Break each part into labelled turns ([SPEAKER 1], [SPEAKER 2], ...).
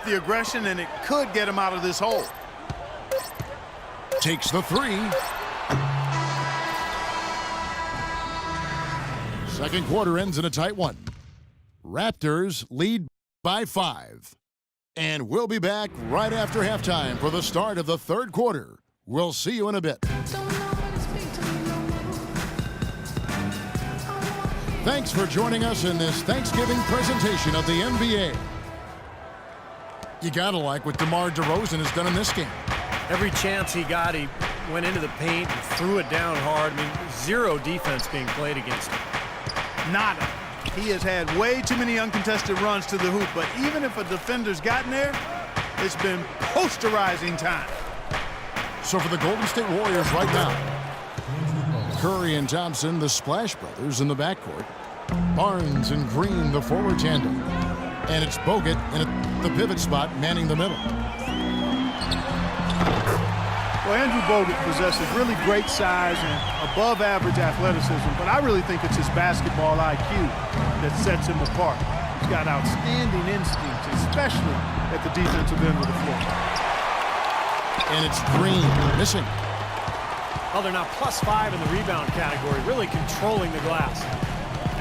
[SPEAKER 1] the aggression, and it could get him out of this hole.
[SPEAKER 2] Takes the three. Second quarter ends in a tight one. Raptors lead by 5. And we'll be back right after halftime for the start of the third quarter. We'll see you in a bit. Thanks for joining us in this Thanksgiving presentation of the NBA. You gotta like what DeMar DeRozan has done in this game.
[SPEAKER 3] Every chance he got, he went into the paint and threw it down hard. I mean, zero defense being played against him.
[SPEAKER 1] Nada. He has had way too many uncontested runs to the hoop, but even if a defender's gotten there, it's been posterizing time.
[SPEAKER 2] So for the Golden State Warriors right now, Curry and Thompson, the Splash Brothers, in the backcourt. Barnes and Green, the forward tandem. And it's Bogut in the pivot spot, manning the middle.
[SPEAKER 1] Well, Andrew Bogut possesses really great size and above-average athleticism, but I really think it's his basketball IQ that sets him apart. He's got outstanding instincts, especially at the defensive end of the floor.
[SPEAKER 2] And it's Green missing.
[SPEAKER 3] Well, they're now +5 in the rebound category, really controlling the glass.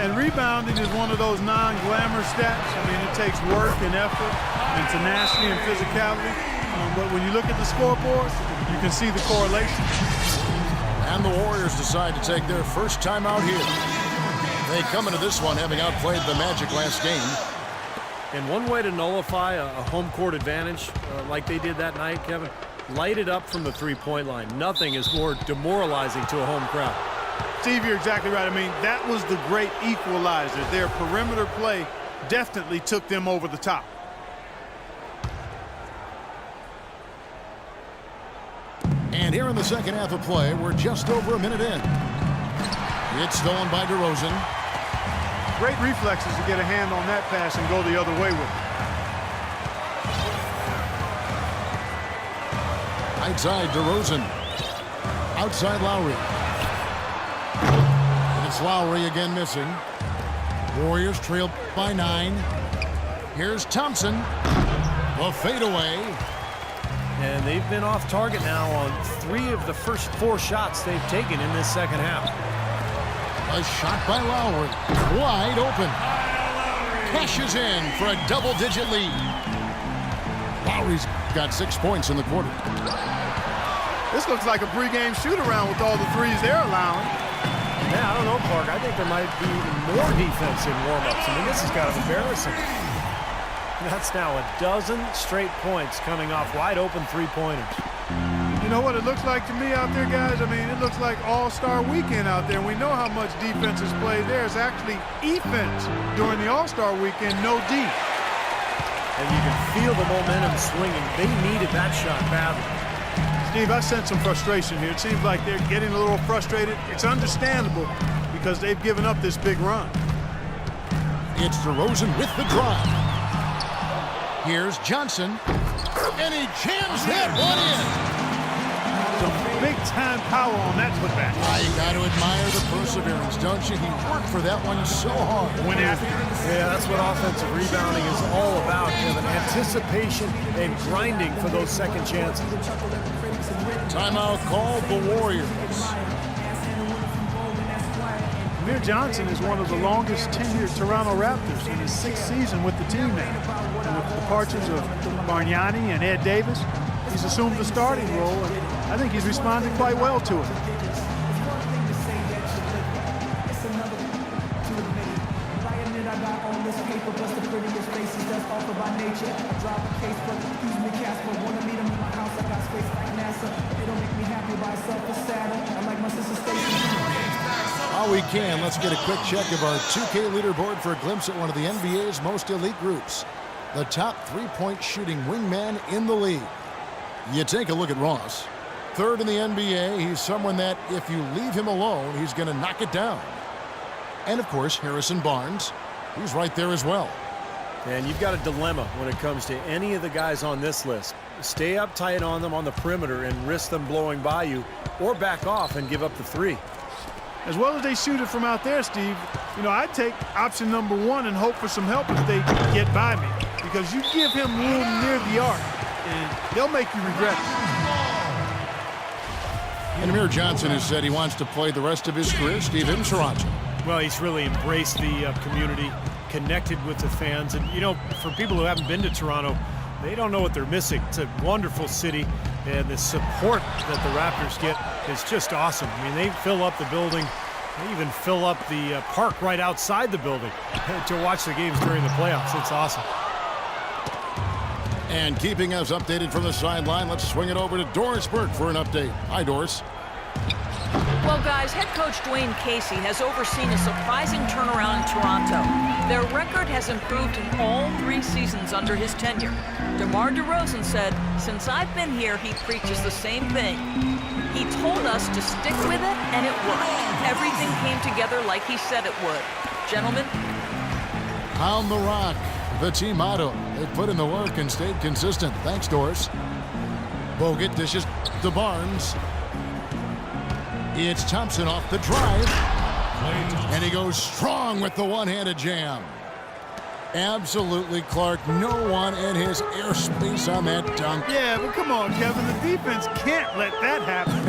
[SPEAKER 1] And rebounding is one of those non-glamour stats. I mean, it takes work and effort and tenacity and physicality. But when you look at the scoreboard, you can see the correlation.
[SPEAKER 2] And the Warriors decide to take their first time out here. They come into this one having outplayed the Magic last game.
[SPEAKER 3] And one way to nullify a home court advantage like they did that night, Kevin, light it up from the three-point line. Nothing is more demoralizing to a home crowd.
[SPEAKER 1] Steve, you're exactly right. I mean, that was the great equalizer. Their perimeter play definitely took them over the top.
[SPEAKER 2] And here in the second half of play, we're just over a minute in. It's stolen by DeRozan.
[SPEAKER 1] Great reflexes to get a hand on that pass and go the other way with it.
[SPEAKER 2] Outside DeRozan. Outside Lowry. And it's Lowry again missing. Warriors trail by 9. Here's Thompson. The fadeaway.
[SPEAKER 3] And they've been off target now on 3 of the first 4 shots they've taken in this second half.
[SPEAKER 2] A shot by Lowry. Wide open. Cashes in for a double-digit lead. Lowry's got 6 points in the quarter.
[SPEAKER 1] This looks like a pregame shoot-around with all the threes they're allowing.
[SPEAKER 3] Yeah, I don't know, Park. I think there might be even more defense in warm-ups. I mean, this is kind of embarrassing. That's now a dozen straight points coming off wide-open three-pointers.
[SPEAKER 1] You know what it looks like to me out there, guys? I mean, it looks like All-Star Weekend out there. We know how much defense is played there. It's actually offense during the All-Star Weekend, no D.
[SPEAKER 3] And you can feel the momentum swinging. They needed that shot badly.
[SPEAKER 1] Steve, I sense some frustration here. It seems like they're getting a little frustrated. It's understandable because they've given up this big run.
[SPEAKER 2] It's DeRozan with the drive. Here's Johnson, and he jams that one in.
[SPEAKER 1] Some big-time power on that putback.
[SPEAKER 2] You got to admire the perseverance, don't you? He worked for that one so hard.
[SPEAKER 1] Went after it.
[SPEAKER 3] Yeah, that's what offensive rebounding is all about, Kevin. Anticipation and grinding for those second chances.
[SPEAKER 2] Timeout called the Warriors.
[SPEAKER 1] Amir Johnson is one of the longest tenured Toronto Raptors in his 6th season with the team now. And with the departures of Bargnani and Ed Davis, he's assumed the starting role, and I think he's responded quite well to it.
[SPEAKER 2] While we can, let's get a quick check of our 2K leaderboard for a glimpse at one of the NBA's most elite groups. The top three-point shooting wingman in the league. You take a look at Ross. 3rd in the NBA, he's someone that if you leave him alone, he's going to knock it down. And of course, Harrison Barnes, he's right there as well.
[SPEAKER 3] And you've got a dilemma when it comes to any of the guys on this list. Stay up tight on them on the perimeter and risk them blowing by you, or back off and give up the 3.
[SPEAKER 1] As well as they shoot it from out there, Steve, you know, I'd take option number 1 and hope for some help if they get by me. because you give him room near the arc, and they'll make you regret it.
[SPEAKER 2] And Amir Johnson has said he wants to play the rest of his career. Steve in Toronto.
[SPEAKER 3] Well, he's really embraced the community, connected with the fans. And, you know, for people who haven't been to Toronto, they don't know what they're missing. It's a wonderful city, and the support that the Raptors get is just awesome. I mean, they fill up the building. They even fill up the park right outside the building to watch the games during the playoffs. It's awesome.
[SPEAKER 2] And keeping us updated from the sideline, let's swing it over to Doris Burke for an update. Hi, Doris.
[SPEAKER 4] Well, guys, head coach Dwayne Casey has overseen a surprising turnaround in Toronto. Their record has improved in all 3 seasons under his tenure. DeMar DeRozan said, "Since I've been here, he preaches the same thing. He told us to stick with it, and it worked. Everything came together like he said it would." Gentlemen?
[SPEAKER 2] Pound the rock. The team motto. They put in the work and stayed consistent. Thanks, Doris. Bogut dishes to Barnes. It's Thompson off the drive. And he goes strong with the one-handed jam. Absolutely, Clark. No one in his airspace on that dunk.
[SPEAKER 1] Yeah, but come on, Kevin. The defense can't let that happen.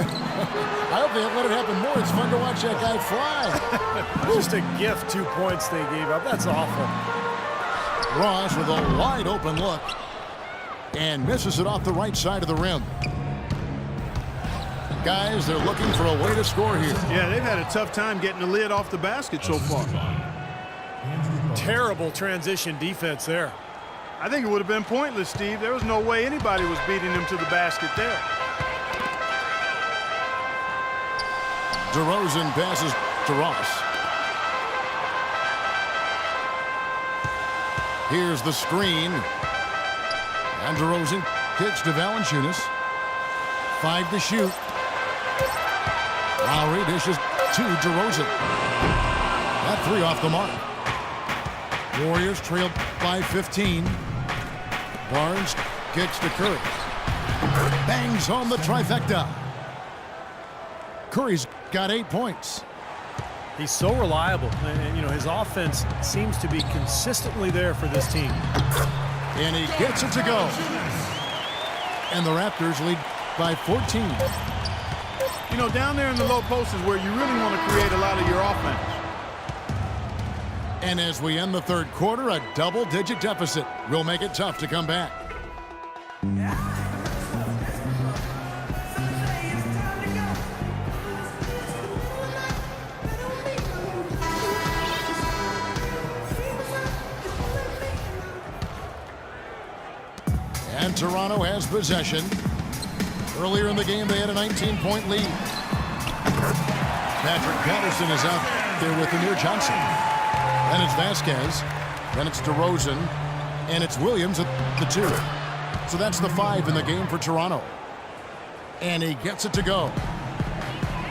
[SPEAKER 2] I hope they let it happen more. It's fun to watch that guy fly.
[SPEAKER 3] Just a gift, 2 points they gave up. That's awful.
[SPEAKER 2] Ross with a wide open look. And misses it off the right side of the rim. Guys, they're looking for a way to score here.
[SPEAKER 1] Yeah, they've had a tough time getting the lid off the basket so far.
[SPEAKER 3] Terrible transition defense there.
[SPEAKER 1] I think it would have been pointless, Steve. There was no way anybody was beating him to the basket there.
[SPEAKER 2] DeRozan passes to Ross. Here's the screen. And DeRozan kicks to Valanciunas. 5 to shoot. Lowry dishes to DeRozan. That 3 off the mark. Warriors trail by 15. Barnes kicks to Curry. Bangs home the trifecta. Curry's got 8 points.
[SPEAKER 3] He's so reliable, and you know, his offense seems to be consistently there for this team.
[SPEAKER 2] And he gets it to go. And the Raptors lead by 14.
[SPEAKER 1] You know, down there in the low post is where you really want to create a lot of your offense.
[SPEAKER 2] And as we end the third quarter, a double-digit deficit will make it tough to come back. And Toronto has possession. Earlier in the game, they had a 19-point lead. Patrick Patterson is out there with Amir Johnson. Then it's Vasquez. Then it's DeRozan. And it's Williams at the 2. So that's the 5 in the game for Toronto. And he gets it to go.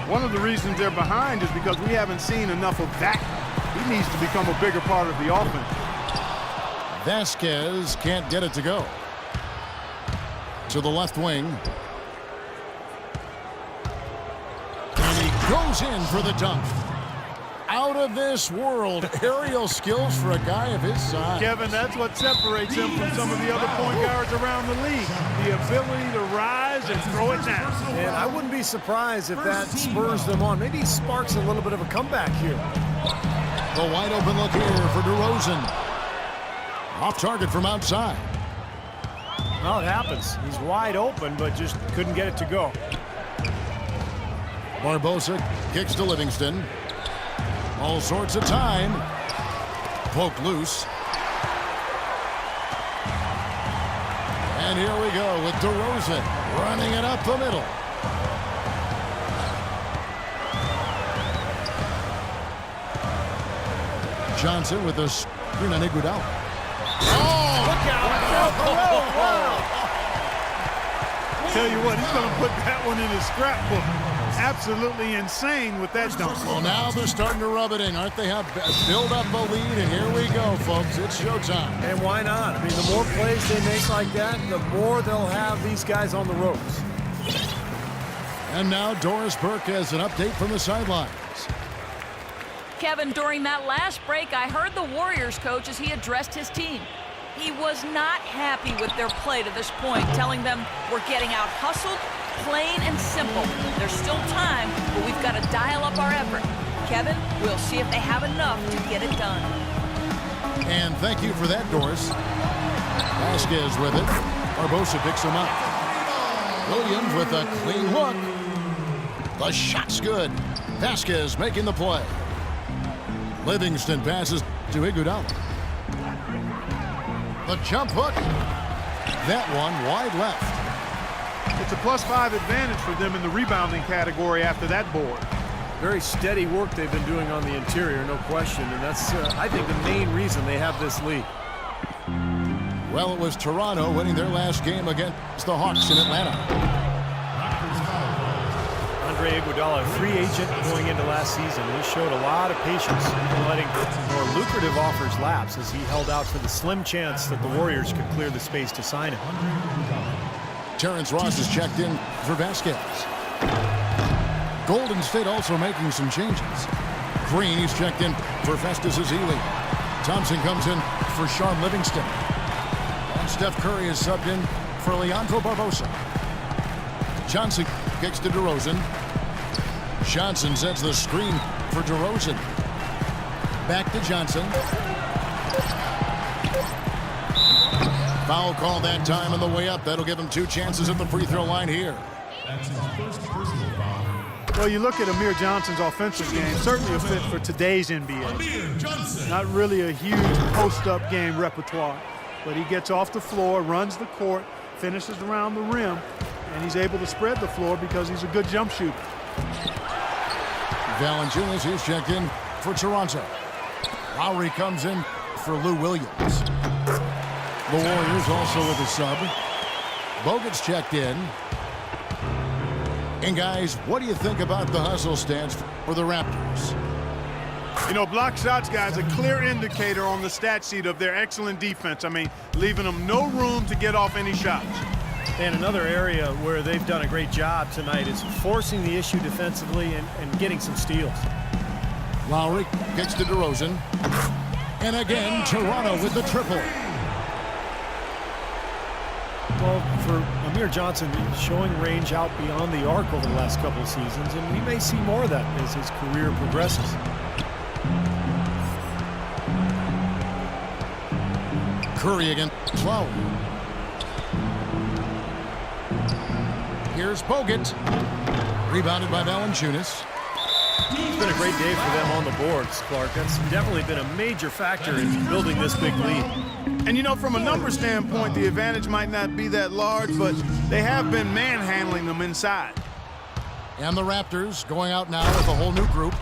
[SPEAKER 1] One of the reasons they're behind is because we haven't seen enough of that. He needs to become a bigger part of the offense.
[SPEAKER 2] Vasquez can't get it to go. To the left wing. And he goes in for the dunk. Out of this world. Aerial skills for a guy of his size.
[SPEAKER 1] Kevin, that's what separates him from some of the other point guards around the league. The ability to rise and throw it down.
[SPEAKER 3] And I wouldn't be surprised if that spurs them on. Maybe he sparks a little bit of a comeback here.
[SPEAKER 2] The wide open look here for DeRozan. Off target from outside.
[SPEAKER 3] Well, it happens. He's wide open, but just couldn't get it to go.
[SPEAKER 2] Barbosa kicks to Livingston. All sorts of time. Poked loose. And here we go with DeRozan running it up the middle. Johnson with a screen on Iguodala.
[SPEAKER 3] Oh, look out!
[SPEAKER 1] Tell you what, he's going to put that one in his scrapbook. Absolutely insane with that dunk.
[SPEAKER 2] Well, now they're starting to rub it in, aren't they? Build up a lead, and here we go, folks. It's showtime.
[SPEAKER 3] And why not? I mean, the more plays they make like that, the more they'll have these guys on the ropes.
[SPEAKER 2] And now Doris Burke has an update from the sidelines.
[SPEAKER 4] Kevin, during that last break, I heard the Warriors coach as he addressed his team. He was not happy with their play to this point, telling them we're getting out hustled, plain and simple. There's still time, but we've got to dial up our effort. Kevin, we'll see if they have enough to get it done.
[SPEAKER 2] And thank you for that, Doris. Vasquez with it. Barbosa picks him up. Williams with a clean look. The shot's good. Vasquez making the play. Livingston passes to Iguodala. The jump hook. That one wide left.
[SPEAKER 1] It's a +5 advantage for them in the rebounding category after that board.
[SPEAKER 3] Very steady work they've been doing on the interior, no question. And that's, I think, the main reason they have this lead.
[SPEAKER 2] Well, it was Toronto winning their last game against the Hawks in Atlanta.
[SPEAKER 3] Andre Iguodala, a free agent going into last season. He showed a lot of patience, even letting more lucrative offers lapse as he held out for the slim chance that the Warriors could clear the space to sign him.
[SPEAKER 2] Terrence Ross is checked in for Vasquez. Golden State also making some changes. Green, he's checked in for Festus Ezeli. Thompson comes in for Sean Livingston. And Steph Curry is subbed in for Leandro Barbosa. Johnson kicks to DeRozan. Johnson sets the screen for DeRozan. Back to Johnson. Foul call that time on the way up. That'll give him 2 chances at the free throw line here.
[SPEAKER 5] That's his first personal foul.
[SPEAKER 1] Well, you look at Amir Johnson's offensive game, certainly a fit for today's NBA.
[SPEAKER 5] Amir Johnson.
[SPEAKER 1] Not really a huge post-up game repertoire, but he gets off the floor, runs the court, finishes around the rim, and he's able to spread the floor because he's a good jump shooter.
[SPEAKER 2] Valanciunas is checked in for Toronto. Lowry comes in for Lou Williams. The Warriors also with a sub. Bogut's checked in. And guys, what do you think about the hustle stance for the Raptors?
[SPEAKER 1] You know, block shots, guys, a clear indicator on the stat sheet of their excellent defense. I mean, leaving them no room to get off any shots.
[SPEAKER 3] And another area where they've done a great job tonight is forcing the issue defensively and getting some steals.
[SPEAKER 2] Lowry kicks to DeRozan. And again, Toronto with the triple.
[SPEAKER 3] Well, for Amir Johnson, showing range out beyond the arc over the last couple of seasons, and we may see more of that as his career progresses.
[SPEAKER 2] Curry against Lowry. Here's Bogut. Rebounded by Valanciunas.
[SPEAKER 3] It's been a great day for them on the boards, Clark. That's definitely been a major factor in building this big lead.
[SPEAKER 1] And, you know, from a number standpoint, the advantage might not be that large, but they have been manhandling them inside.
[SPEAKER 2] And the Raptors going out now with a whole new group.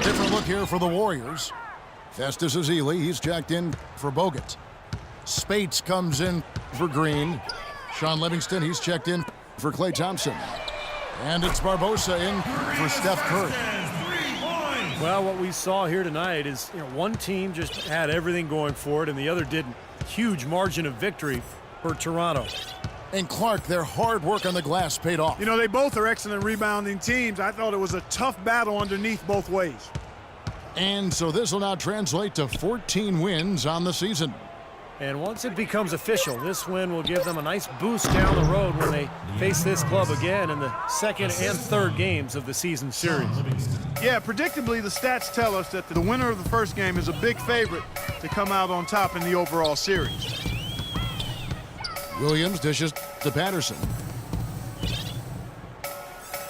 [SPEAKER 2] Different look here for the Warriors. Festus Ezeli, he's checked in for Bogut. Spates comes in for Green. Sean Livingston, he's checked in for Klay Thompson. And it's Barbosa in for Steph Curry.
[SPEAKER 3] Well, what we saw here tonight is, you know, one team just had everything going for it and the other didn't. Huge margin of victory for Toronto.
[SPEAKER 2] And Clark, their hard work on the glass paid off.
[SPEAKER 1] You know, they both are excellent rebounding teams. I thought it was a tough battle underneath both ways.
[SPEAKER 2] And so this will now translate to 14 wins on the season.
[SPEAKER 3] And once it becomes official, this win will give them a nice boost down the road when they face this club again in the second and third games of the season series.
[SPEAKER 1] Yeah, predictably, the stats tell us that the winner of the first game is a big favorite to come out on top in the overall series.
[SPEAKER 2] Williams dishes to Patterson.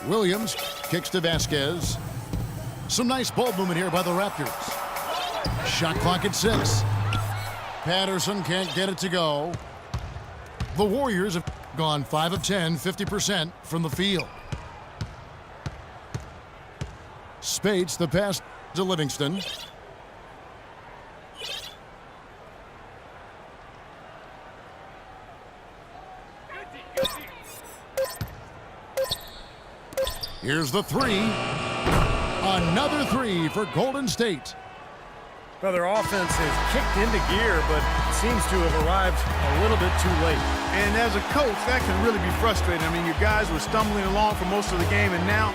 [SPEAKER 2] Williams kicks to Vasquez. Some nice ball movement here by the Raptors. Shot clock at 6. Patterson can't get it to go. The Warriors have gone 5 of 10, 50% from the field. Spates, the pass to Livingston. Here's the 3. Another 3 for Golden State.
[SPEAKER 3] Well, their offense has kicked into gear, but seems to have arrived a little bit too late.
[SPEAKER 1] And as a coach, that can really be frustrating. I mean, your guys were stumbling along for most of the game, and now